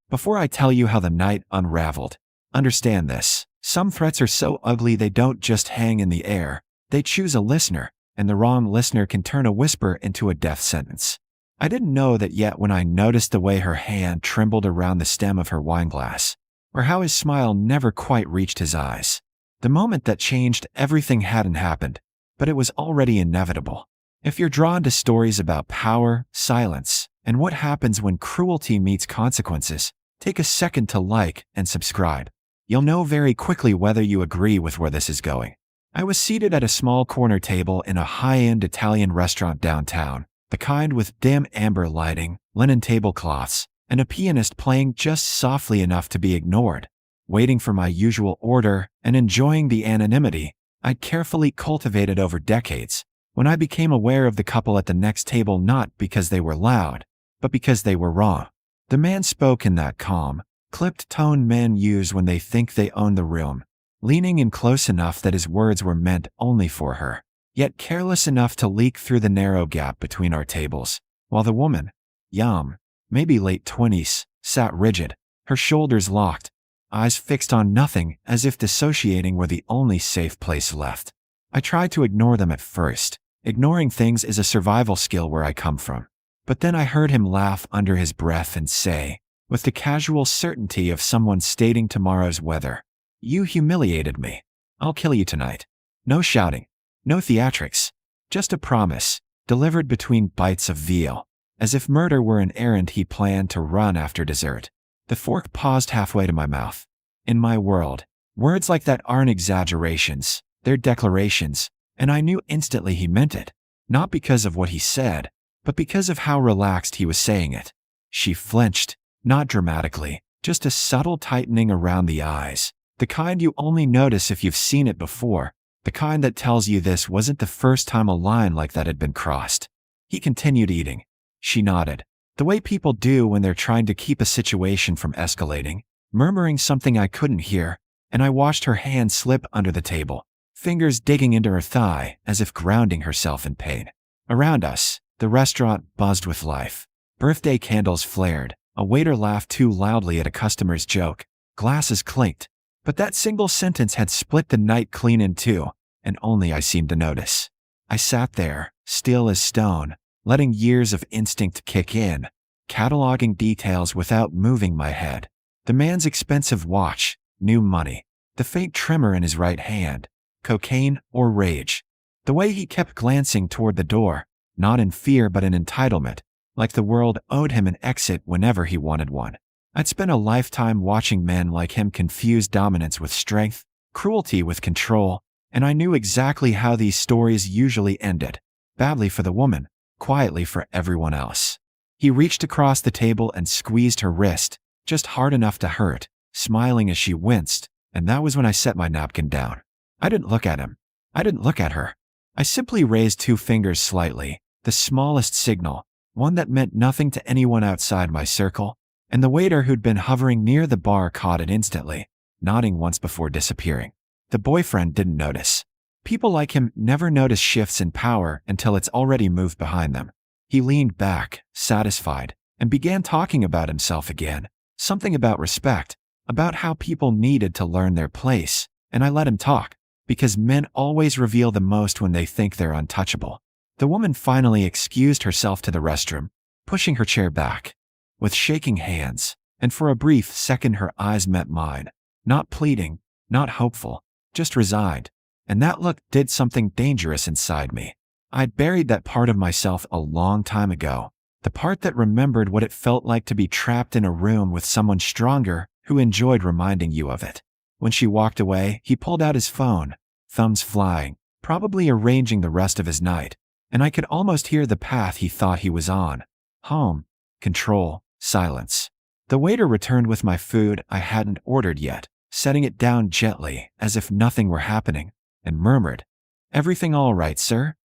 Before I tell you how the night unraveled, understand this. Some threats are so ugly they don't just hang in the air. They choose a listener, and the wrong listener can turn a whisper into a death sentence. I didn't know that yet when I noticed the way her hand trembled around the stem of her wineglass, or how his smile never quite reached his eyes. The moment that changed everything hadn't happened, but it was already inevitable. If you're drawn to stories about power, silence, and what happens when cruelty meets consequences, take a second to like and subscribe. You'll know very quickly whether you agree with where this is going. I was seated at a small corner table in a high-end Italian restaurant downtown, the kind with dim amber lighting, linen tablecloths, and a pianist playing just softly enough to be ignored. Waiting for my usual order and enjoying the anonymity I'd carefully cultivated over decades, when I became aware of the couple at the next table not because they were loud, but because they were wrong. The man spoke in that calm, clipped tone men use when they think they own the room, leaning in close enough that his words were meant only for her, yet careless enough to leak through the narrow gap between our tables, while the woman, young, maybe late 20s, sat rigid, her shoulders locked, eyes fixed on nothing as if dissociating were the only safe place left. I tried to ignore them at first. Ignoring things is a survival skill where I come from. But then I heard him laugh under his breath and say, with the casual certainty of someone stating tomorrow's weather, "You humiliated me. I'll kill you tonight." No shouting, no theatrics, just a promise, delivered between bites of veal, as if murder were an errand he planned to run after dessert. The fork paused halfway to my mouth. In my world, words like that aren't exaggerations, they're declarations, and I knew instantly he meant it, not because of what he said, but because of how relaxed he was saying it. She flinched, not dramatically, just a subtle tightening around the eyes, the kind you only notice if you've seen it before, the kind that tells you this wasn't the first time a line like that had been crossed. He continued eating. She nodded, the way people do when they're trying to keep a situation from escalating, murmuring something I couldn't hear, and I watched her hand slip under the table, fingers digging into her thigh as if grounding herself in pain. Around us, the restaurant buzzed with life. Birthday candles flared, a waiter laughed too loudly at a customer's joke, glasses clinked. But that single sentence had split the night clean in two, and only I seemed to notice. I sat there, still as stone, letting years of instinct kick in, cataloging details without moving my head. The man's expensive watch, new money, the faint tremor in his right hand, cocaine or rage. The way he kept glancing toward the door, not in fear but in entitlement, like the world owed him an exit whenever he wanted one. I'd spent a lifetime watching men like him confuse dominance with strength, cruelty with control, and I knew exactly how these stories usually ended. Badly for the woman, quietly for everyone else. He reached across the table and squeezed her wrist, just hard enough to hurt, smiling as she winced, and that was when I set my napkin down. I didn't look at him. I didn't look at her. I simply raised two fingers slightly, the smallest signal, one that meant nothing to anyone outside my circle, and the waiter who'd been hovering near the bar caught it instantly, nodding once before disappearing. The boyfriend didn't notice. People like him never notice shifts in power until it's already moved behind them. He leaned back, satisfied, and began talking about himself again, something about respect, about how people needed to learn their place, and I let him talk, because men always reveal the most when they think they're untouchable. The woman finally excused herself to the restroom, pushing her chair back. With shaking hands, and for a brief second her eyes met mine, not pleading, not hopeful, just resigned. And that look did something dangerous inside me. I'd buried that part of myself a long time ago, the part that remembered what it felt like to be trapped in a room with someone stronger who enjoyed reminding you of it. When she walked away, he pulled out his phone, thumbs flying, probably arranging the rest of his night, and I could almost hear the path he thought he was on. Home, control, silence. The waiter returned with my food I hadn't ordered yet, setting it down gently as if nothing were happening, and murmured, "Everything all right, sir?"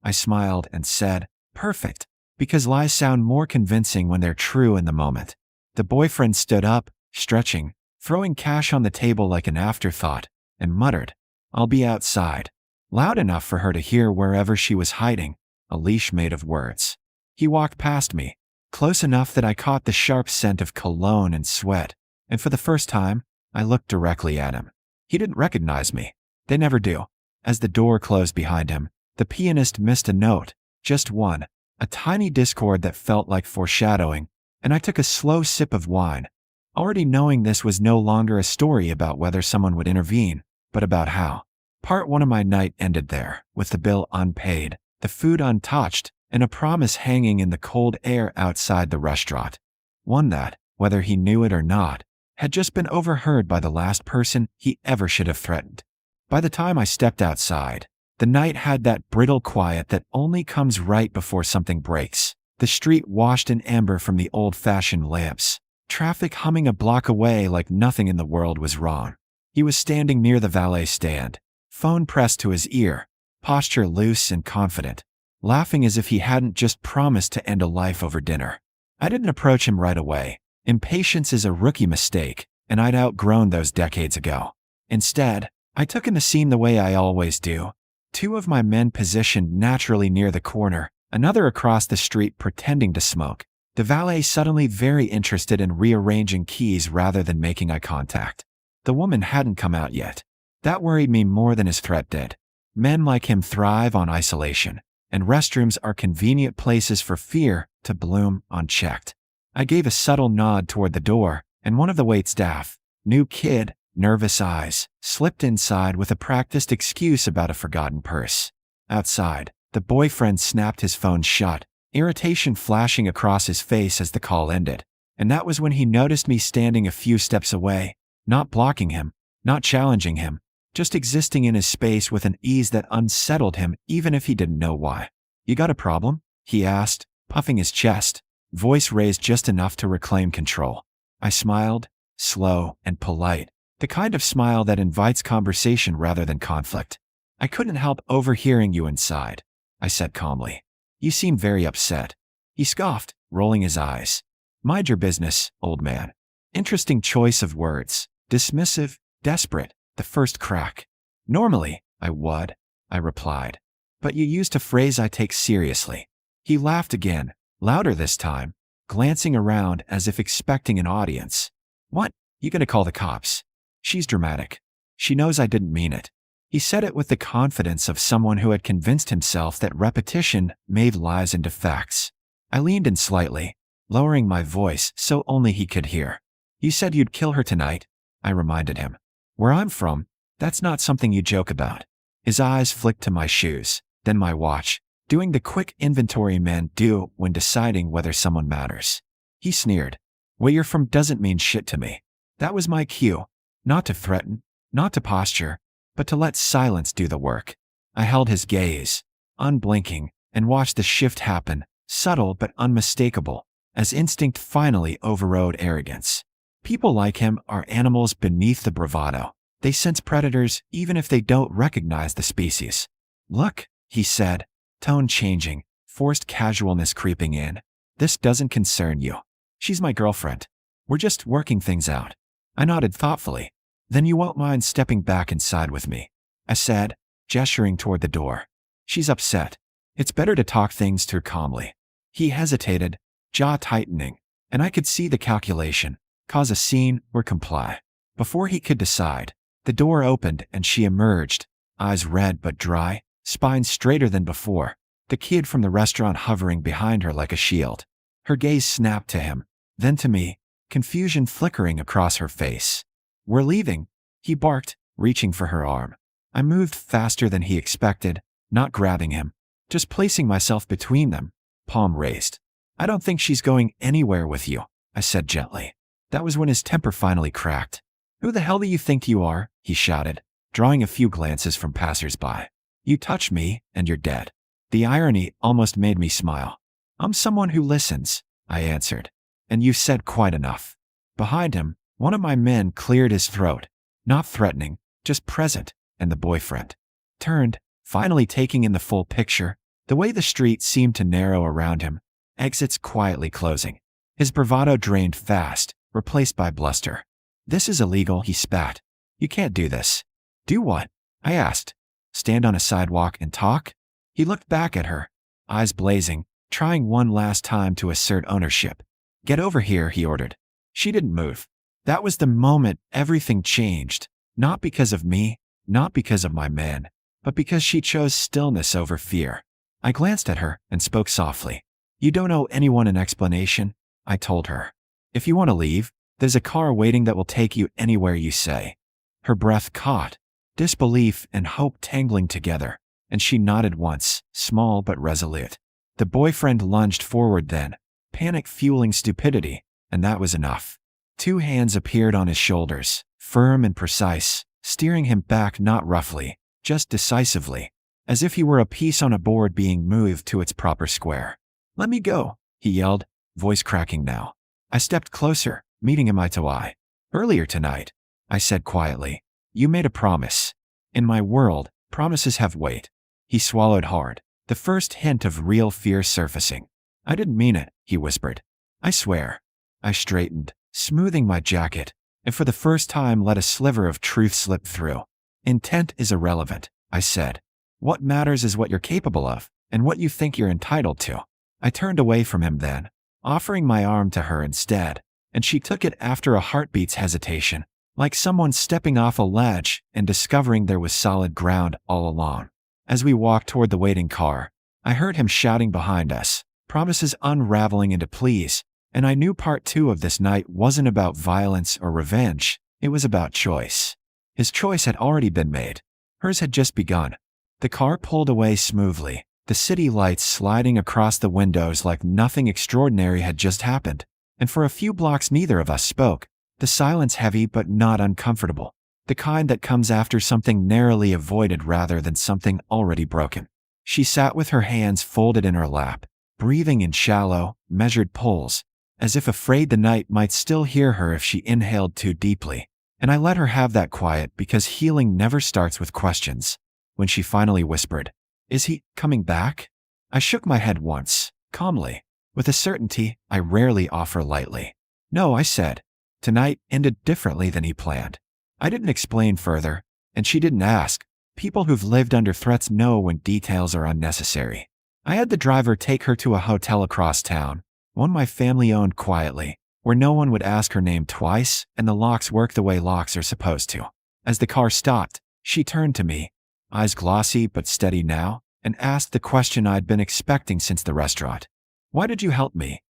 I smiled and said, "Perfect," because lies sound more convincing when they're true in the moment. The boyfriend stood up, stretching, throwing cash on the table like an afterthought, and muttered, "I'll be outside," loud enough for her to hear wherever she was hiding, a leash made of words. He walked past me, close enough that I caught the sharp scent of cologne and sweat, and for the first time, I looked directly at him. He didn't recognize me. They never do. As the door closed behind him, the pianist missed a note, just one, a tiny discord that felt like foreshadowing, and I took a slow sip of wine, already knowing this was no longer a story about whether someone would intervene, but about how. Part one of my night ended there, with the bill unpaid, the food untouched, and a promise hanging in the cold air outside the restaurant. One that, whether he knew it or not, had just been overheard by the last person he ever should have threatened. By the time I stepped outside, the night had that brittle quiet that only comes right before something breaks. The street washed in amber from the old-fashioned lamps, traffic humming a block away like nothing in the world was wrong. He was standing near the valet stand, phone pressed to his ear, posture loose and confident, laughing as if he hadn't just promised to end a life over dinner. I didn't approach him right away. Impatience is a rookie mistake, and I'd outgrown those decades ago. Instead, I took in the scene the way I always do. Two of my men positioned naturally near the corner, another across the street pretending to smoke. The valet suddenly very interested in rearranging keys rather than making eye contact. The woman hadn't come out yet. That worried me more than his threat did. Men like him thrive on isolation, and restrooms are convenient places for fear to bloom unchecked. I gave a subtle nod toward the door, and one of the waitstaff, new kid, nervous eyes, slipped inside with a practiced excuse about a forgotten purse. Outside, the boyfriend snapped his phone shut, irritation flashing across his face as the call ended. And that was when he noticed me standing a few steps away, not blocking him, not challenging him, just existing in his space with an ease that unsettled him even if he didn't know why. "You got a problem?" he asked, puffing his chest, voice raised just enough to reclaim control. I smiled, slow and polite, the kind of smile that invites conversation rather than conflict. "I couldn't help overhearing you inside," I said calmly. "You seem very upset." He scoffed, rolling his eyes. "Mind your business, old man." Interesting choice of words. Dismissive, desperate, the first crack. "Normally, I would," I replied. "But you used a phrase I take seriously." He laughed again, louder this time, glancing around as if expecting an audience. "What? You gonna call the cops?" "She's dramatic. She knows I didn't mean it." He said it with the confidence of someone who had convinced himself that repetition made lies into facts. I leaned in slightly, lowering my voice so only he could hear. "You said you'd kill her tonight," I reminded him. "Where I'm from, that's not something you joke about." His eyes flicked to my shoes, then my watch, doing the quick inventory men do when deciding whether someone matters. He sneered. "Where you're from doesn't mean shit to me." That was my cue, not to threaten, not to posture, but to let silence do the work. I held his gaze, unblinking, and watched the shift happen, subtle but unmistakable, as instinct finally overrode arrogance. People like him are animals beneath the bravado. They sense predators even if they don't recognize the species. "Look," he said, tone changing, forced casualness creeping in. "This doesn't concern you. She's my girlfriend. We're just working things out." I nodded thoughtfully. "Then you won't mind stepping back inside with me," I said, gesturing toward the door. "She's upset. It's better to talk things through calmly." He hesitated, jaw tightening, and I could see the calculation, cause a scene or comply. Before he could decide, the door opened and she emerged, eyes red but dry, spine straighter than before, the kid from the restaurant hovering behind her like a shield. Her gaze snapped to him, then to me, confusion flickering across her face. "We're leaving," he barked, reaching for her arm. I moved faster than he expected, not grabbing him, just placing myself between them, palm raised. "I don't think she's going anywhere with you," I said gently. That was when his temper finally cracked. "Who the hell do you think you are?" he shouted, drawing a few glances from passers-by. "You touch me, and you're dead." The irony almost made me smile. "I'm someone who listens," I answered. "And you've said quite enough." Behind him, one of my men cleared his throat, not threatening, just present, and the boyfriend turned, finally taking in the full picture, the way the street seemed to narrow around him, exits quietly closing. His bravado drained fast, replaced by bluster. "This is illegal," he spat. "You can't do this." "Do what?" I asked. "Stand on a sidewalk and talk?" He looked back at her, eyes blazing, trying one last time to assert ownership. "Get over here," he ordered. She didn't move. That was the moment everything changed, not because of me, not because of my men, but because she chose stillness over fear. I glanced at her and spoke softly. "You don't owe anyone an explanation," I told her. "If you want to leave, there's a car waiting that will take you anywhere you say." Her breath caught, disbelief and hope tangling together, and she nodded once, small but resolute. The boyfriend lunged forward then, panic fueling stupidity, and that was enough. 2 hands appeared on his shoulders, firm and precise, steering him back not roughly, just decisively, as if he were a piece on a board being moved to its proper square. "Let me go," he yelled, voice cracking now. I stepped closer, meeting him eye to eye. "Earlier tonight," I said quietly, "you made a promise. In my world, promises have weight." He swallowed hard, the first hint of real fear surfacing. "I didn't mean it," he whispered. "I swear." I straightened, smoothing my jacket, and for the first time let a sliver of truth slip through. "Intent is irrelevant," I said. "What matters is what you're capable of, and what you think you're entitled to." I turned away from him then, offering my arm to her instead, and she took it after a heartbeat's hesitation, like someone stepping off a ledge and discovering there was solid ground all along. As we walked toward the waiting car, I heard him shouting behind us, promises unraveling into pleas, and I knew part 2 of this night wasn't about violence or revenge, it was about choice. His choice had already been made. Hers had just begun. The car pulled away smoothly, the city lights sliding across the windows like nothing extraordinary had just happened, and for a few blocks neither of us spoke, the silence heavy but not uncomfortable, the kind that comes after something narrowly avoided rather than something already broken. She sat with her hands folded in her lap, breathing in shallow, measured pulls, as if afraid the night might still hear her if she inhaled too deeply, and I let her have that quiet because healing never starts with questions. When she finally whispered, "Is he coming back?" I shook my head once, calmly, with a certainty I rarely offer lightly. "No," I said. Tonight ended differently than he planned. I didn't explain further, and she didn't ask. People who've lived under threats know when details are unnecessary. I had the driver take her to a hotel across town, one my family owned quietly, where no one would ask her name twice and the locks work the way locks are supposed to. As the car stopped, she turned to me, eyes glossy but steady now, and asked the question I'd been expecting since the restaurant. "Why did you help me?"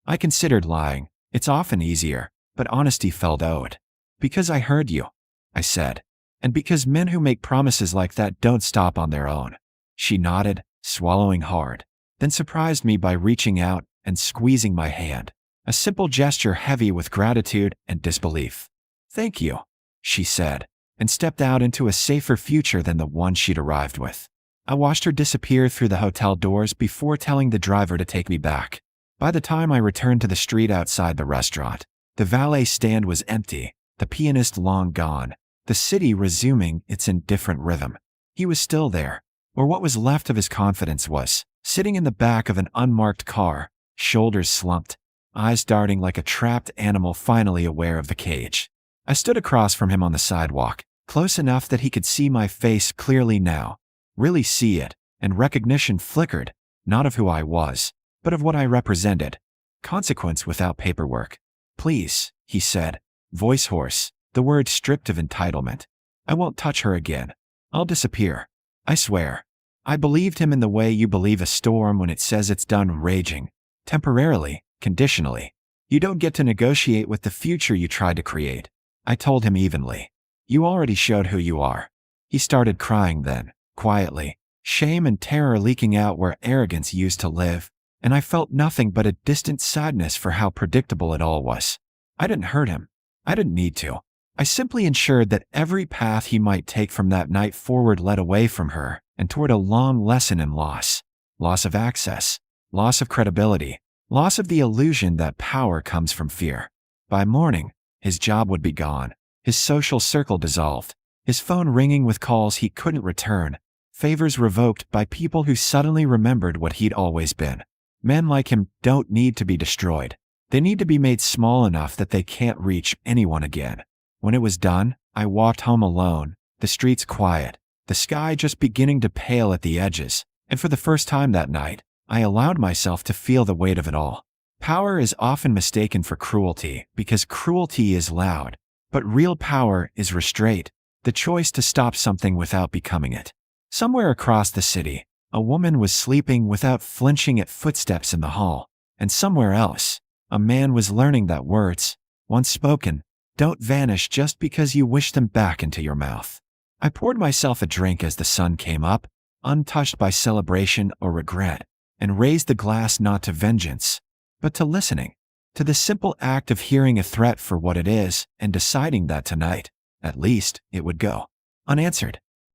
I considered lying. It's often easier, but honesty felt owed. "Because I heard you," I said, "and because men who make promises like that don't stop on their own." She nodded, swallowing hard, then surprised me by reaching out and squeezing my hand, a simple gesture heavy with gratitude and disbelief. "Thank you," she said, and stepped out into a safer future than the one she'd arrived with. I watched her disappear through the hotel doors before telling the driver to take me back. By the time I returned to the street outside the restaurant, the valet stand was empty, the pianist long gone, the city resuming its indifferent rhythm. He was still there, or what was left of his confidence was, sitting in the back of an unmarked car, shoulders slumped, eyes darting like a trapped animal finally aware of the cage. I stood across from him on the sidewalk, close enough that he could see my face clearly now, really see it, and recognition flickered, not of who I was, but of what I represented. Consequence without paperwork. "Please," he said, voice hoarse, the word stripped of entitlement. "I won't touch her again. I'll disappear. I swear." I believed him in the way you believe a storm when it says it's done raging. Temporarily, conditionally. You don't get to negotiate with the future you tried to create. I told him evenly. "You already showed who you are." He started crying then, quietly, shame and terror leaking out where arrogance used to live, and I felt nothing but a distant sadness for how predictable it all was. I didn't hurt him. I didn't need to. I simply ensured that every path he might take from that night forward led away from her and toward a long lesson in loss. Loss of access, loss of credibility, loss of the illusion that power comes from fear. By morning, his job would be gone, his social circle dissolved, his phone ringing with calls he couldn't return, favors revoked by people who suddenly remembered what he'd always been. Men like him don't need to be destroyed. They need to be made small enough that they can't reach anyone again. When it was done, I walked home alone, the streets quiet, the sky just beginning to pale at the edges, and for the first time that night, I allowed myself to feel the weight of it all. Power is often mistaken for cruelty because cruelty is loud, but real power is restraint, the choice to stop something without becoming it. Somewhere across the city, a woman was sleeping without flinching at footsteps in the hall, and somewhere else, a man was learning that words, once spoken, don't vanish just because you wish them back into your mouth. I poured myself a drink as the sun came up, untouched by celebration or regret, and raised the glass not to vengeance, but to listening, to the simple act of hearing a threat for what it is and deciding that tonight, at least, it would go unanswered.